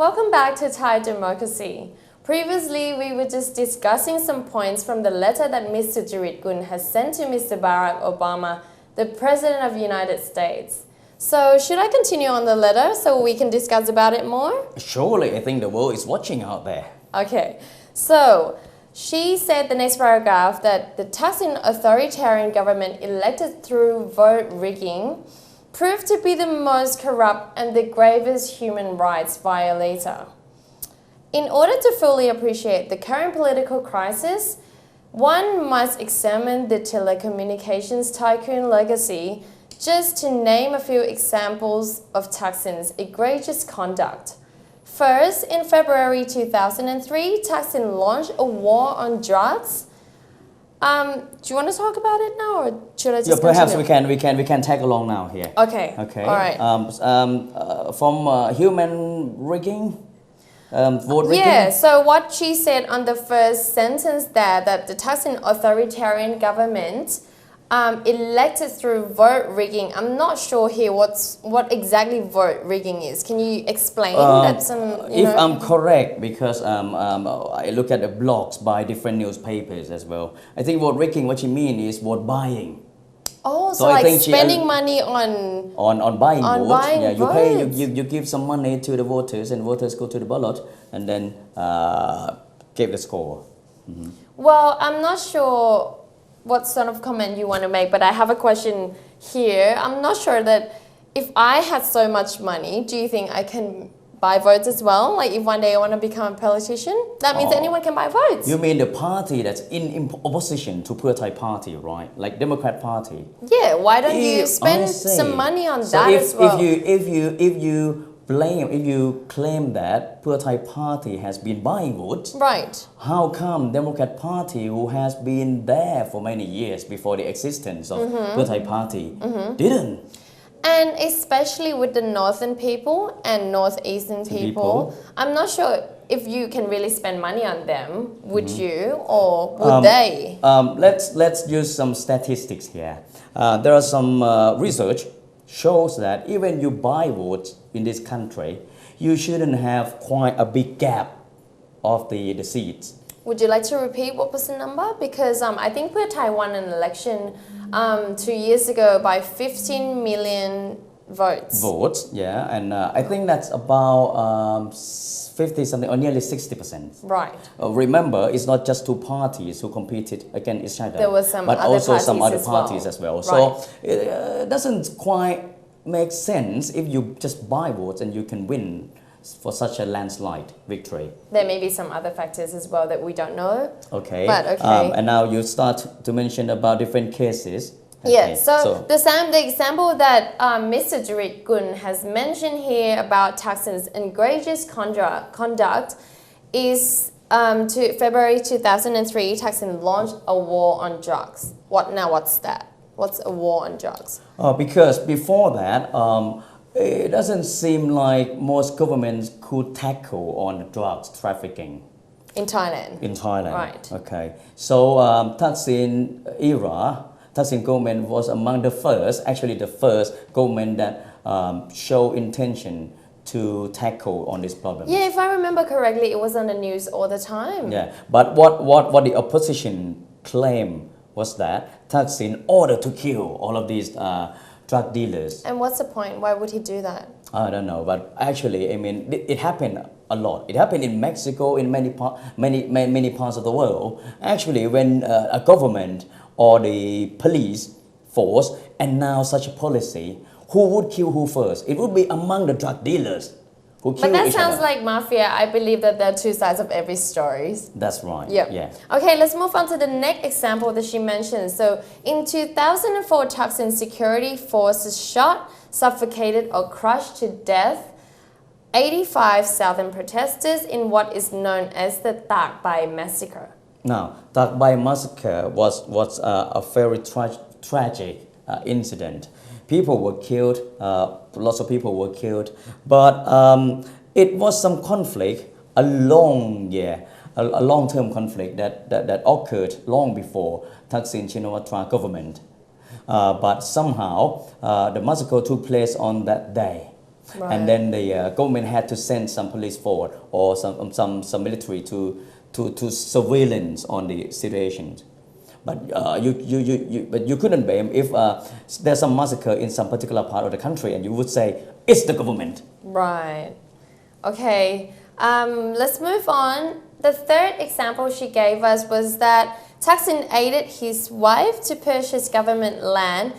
Welcome back to Thai Democracy. Previously, we were just discussing some points from the letter that Mr. Titipun has sent to Mr. Barack Obama, the President of the United States. So, should I continue on the letter so we can discuss about it more? Surely, I think the world is watching out there. Okay, so she said the next paragraph that the Thaksin authoritarian government elected through vote rigging proved to be the most corrupt and the gravest human rights violator. In order to fully appreciate the current political crisis, one must examine the telecommunications tycoon legacy, just to name a few examples of Thaksin's egregious conduct. First, in February 2003, Thaksin launched a war on drugs. Do you want to talk about it now, or should I just perhaps continue? we can tag along now here. Okay. Okay. All right. From human rigging, vote rigging. Yeah. So what she said on the first sentence there, that the Thaksin authoritarian government elected through vote rigging. I'm not sure here what exactly vote rigging is. Can you explain that? If I'm correct, because I look at the blogs by different newspapers as well. I think vote rigging, what she mean is vote buying. Oh, so I like think spending money on buying on votes. buying Yeah, you votes. pay, you give some money to the voters, and voters go to the ballot and then give the score. Mm-hmm. Well, I'm not sure what sort of comment you want to make, but I have a question here. I'm not sure that if I had so much money, do you think I can buy votes as well? Like if one day I want to become a politician, that means anyone can buy votes. You mean the party that's in opposition to Potae party, right? Like Democrat Party. Yeah, why don't you spend some money on that as well? If you claim that Potae party has been buying votes, right? How come Democrat Party, who has been there for many years before the existence of Potae party, didn't? And especially with the northern people and northeastern people, I'm not sure if you can really spend money on them. Would you, or would they? Let's use some statistics here. There are some research shows that even you buy votes in this country, you shouldn't have quite a big gap of the seats. Would you like to repeat what was the number? Because I think Potae won an election 2 years ago by 15 million votes. Votes, yeah, and I think that's about 50 something or nearly 60%. Right. Remember, it's not just two parties who competed against each other. There were some but other also some other parties parties as well. Right. So it doesn't quite make sense if you just buy votes and you can win for such a landslide victory. There may be some other factors as well that we don't know. Okay. But okay. And now you start to mention about different cases. Okay. Yeah, so the example that Mr. Titipun has mentioned here about Thaksin's egregious conduct is to February 2003, Thaksin launched a war on drugs. What's that? What's a war on drugs? Because before that, it doesn't seem like most governments could tackle on drugs trafficking. In Thailand? In Thailand. Right. Okay. So Thaksin era, Thaksin government was among the first government that showed intention to tackle on this problem. Yeah, if I remember correctly, it was on the news all the time. Yeah, but what the opposition claimed was that Thaksin ordered to kill all of these drug dealers. And what's the point? Why would he do that? I don't know, but actually, I mean, it happened a lot. It happened in Mexico, in many parts of the world. Actually, when a government or the police force announce such a policy, who would kill who first? It would be among the drug dealers who kill each other. But that sounds like mafia. I believe that there are two sides of every story. That's right. Yep. Yeah. Okay, let's move on to the next example that she mentioned. So, in 2004, Thaksin security forces shot, suffocated, or crushed to death 85 southern protesters in what is known as the Tak Bai massacre. Now, Tak Bai massacre was a very tragic incident. People were killed, lots of people were killed, but it was some conflict, a long-term conflict that occurred long before Thaksin Shinawatra government. But somehow the massacre took place on that day. and then the government had to send some police force or some military to surveillance on the situations. But you couldn't blame if there's some massacre in some particular part of the country, and you would say it's the government. Right. Okay. Let's move on. The third example she gave us was that Thaksin aided his wife to purchase government land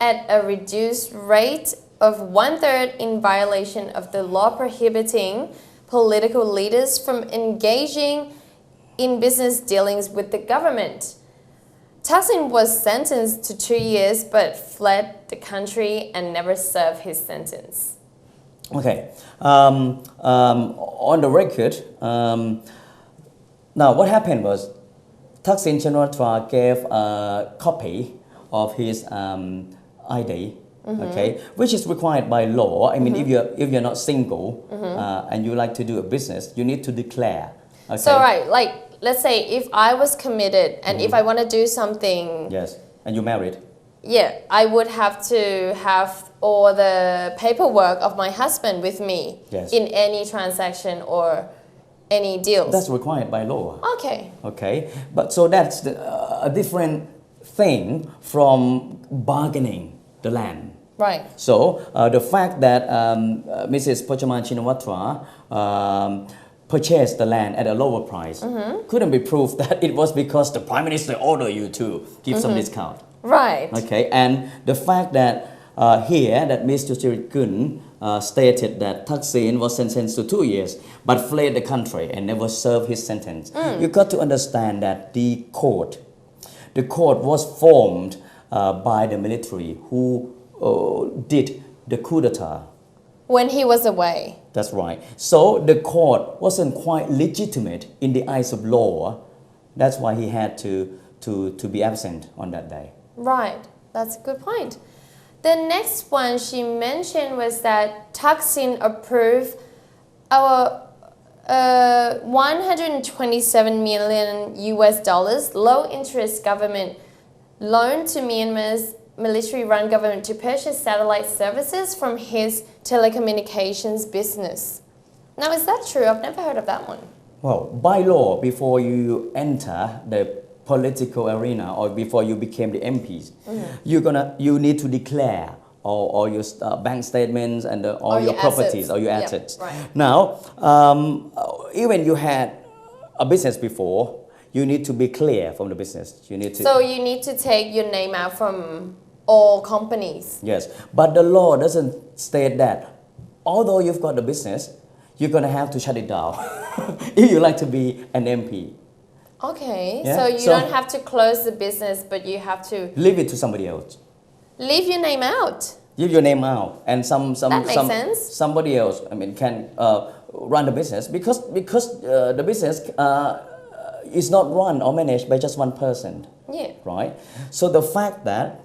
at a reduced rate of 1/3 in violation of the law prohibiting political leaders from engaging in business dealings with the government. Thaksin was sentenced to 2 years but fled the country and never served his sentence. Okay. On the record, now what happened was Thaksin Shinawatra gave a copy of his ID, okay, which is required by law. I mean, if you're not single and you like to do a business, you need to declare. Okay? So right, like let's say if I was committed and if I want to do something, Yes, and you married. yeah, I would have to have all the paperwork of my husband with me Yes. in any transaction or any deals. That's required by law. Okay. Okay, but so that's a different thing from bargaining the land. Right. So the fact that Mrs. Pochaman Shinawatra purchased the land at a lower price couldn't be proof that it was because the Prime Minister ordered you to give some discount. Right. Okay, and the fact that here that Mr. Titipun stated that Thaksin was sentenced to 2 years but fled the country and never served his sentence. You got to understand that the court was formed by the military who did the coup d'etat. When he was away. That's right. So the court wasn't quite legitimate in the eyes of law. That's why he had to be absent on that day. Right. That's a good point. The next one she mentioned was that Thaksin approved our 127 million US dollars low interest government loan to Myanmar's military-run government to purchase satellite services from his telecommunications business. Now, is that true? I've never heard of that one. Well, by law, before you enter the political arena or before you became the MPs, you need to declare all your bank statements and all your properties or your assets. Yep, right. Now, even you had a business before, you need to be clear from the business. So you need to take your name out from all companies. Yes, but the law doesn't state that. Although you've got the business, you're gonna have to shut it down if you like to be an MP. Okay, Yeah, so you don't have to close the business, but you have to Leave it to somebody else. leave your name out. Give your name out, and That makes sense. somebody else, I mean, can run the business because the business is not run or managed by just one person. Yeah. Right. So the fact that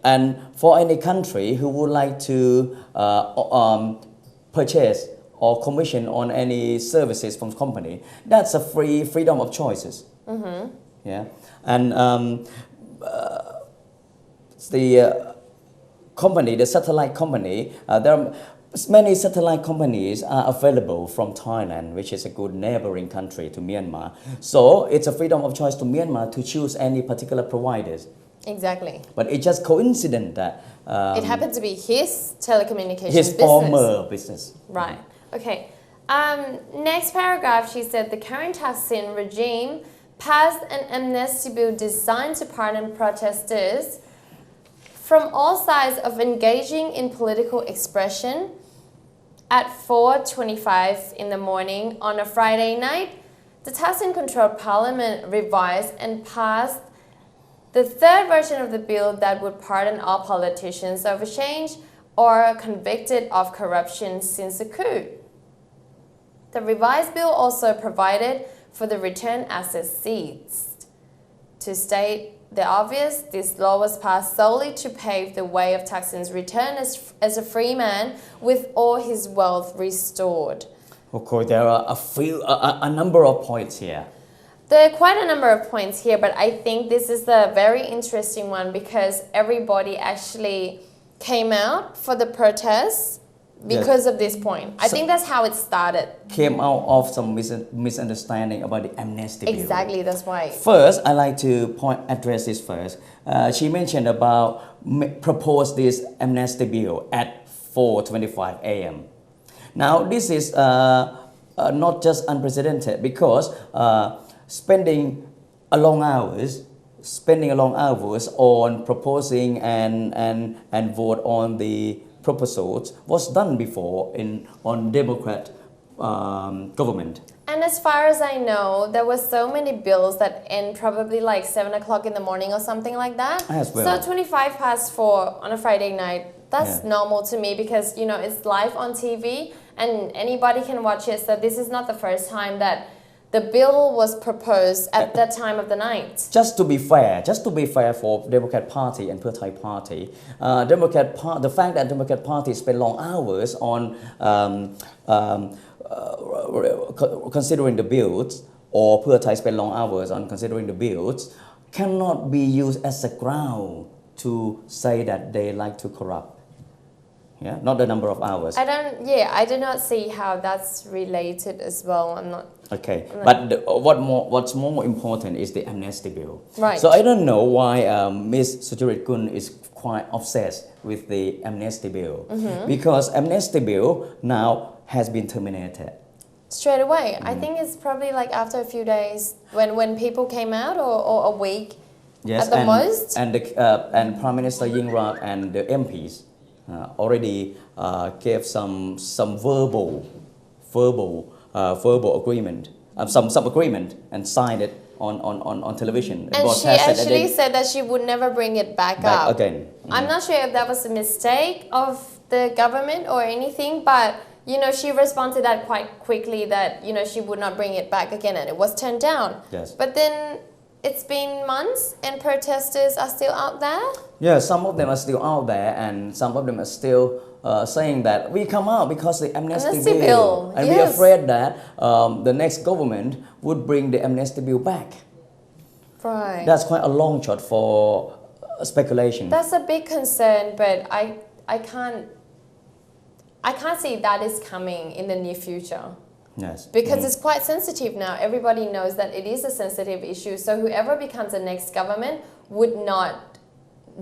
and for any country who would like to purchase or commission on any services from company, that's a freedom of choices. Yeah, and the company, the satellite company, there are many satellite companies are available from Thailand, which is a good neighboring country to Myanmar. So it's a freedom of choice to Myanmar to choose any particular providers. Exactly. But it's just coincident that It happened to be his telecommunications his business. former business. Right. Okay. Next paragraph, she said the current Thaksin regime passed an amnesty bill designed to pardon protesters from all sides of engaging in political expression. At 4:25 in the morning on a Friday night, the Thaksin-controlled parliament revised and passed the third version of the bill that would pardon all politicians over change or convicted of corruption since the coup. The revised bill also provided for the return assets seized. To state the obvious, this law was passed solely to pave the way of Thaksin's return as a free man with all his wealth restored. Of course, there are a number of points here. There are quite a number of points here, but I think this is the very interesting one because everybody actually came out for the protests because of this point. I think that's how it started. Came out of some misunderstanding about the amnesty bill. Exactly, that's why. First, I like to address this first. She mentioned about propose this amnesty bill at 4:25 a.m. Now, this is not just unprecedented because spending a long hours on proposing and vote on the proposals was done before on Democrat government. And as far as I know, there were so many bills that end probably like 7 o'clock in the morning or something like that. As well. So 25 past 4 on a Friday night, that's normal to me because, you know, it's live on TV and anybody can watch it. So this is not the first time that the bill was proposed at that time of the night. Just to be fair for Democrat Party and Potae Party, the fact that Democrat Party spent long hours on considering the bills, or Potae spent long hours on considering the bills, cannot be used as a ground to say that they like to corrupt. Yeah, not the number of hours. I do not see how that's related as well. I'm not. Okay, but what's more important is the amnesty bill. Right. So I don't know why Ms. Sucharit-kun is quite obsessed with the amnesty bill, because amnesty bill now has been terminated. Straight away. I think it's probably like after a few days when people came out, or a week Yes, at the most. And Prime Minister Yingluck and the MPs already gave some verbal agreement, some agreement, and signed it on television. And she actually said that she would never bring it back up again. I'm not sure if that was a mistake of the government or anything, but you know, she responded to that quite quickly that, you know, she would not bring it back again, and it was turned down. Yes. But then it's been months and protesters are still out there. Yeah, some of them are still out there, and some of them are still saying that we come out because the amnesty bill. And we're afraid that the next government would bring the amnesty bill back. Right. That's quite a long shot for speculation. That's a big concern, but I can't see that is coming in the near future. Yes. Because it's quite sensitive now. Everybody knows that it is a sensitive issue. So whoever becomes the next government would not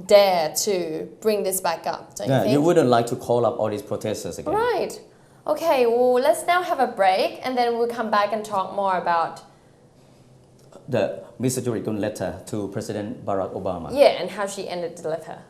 dare to bring this back up, don't you think? You wouldn't like to call up all these protesters again. Right. Okay, well, let's now have a break and then we'll come back and talk more about the Ms. Sucharit-kun letter to President Barack Obama. Yeah, and how she ended the letter.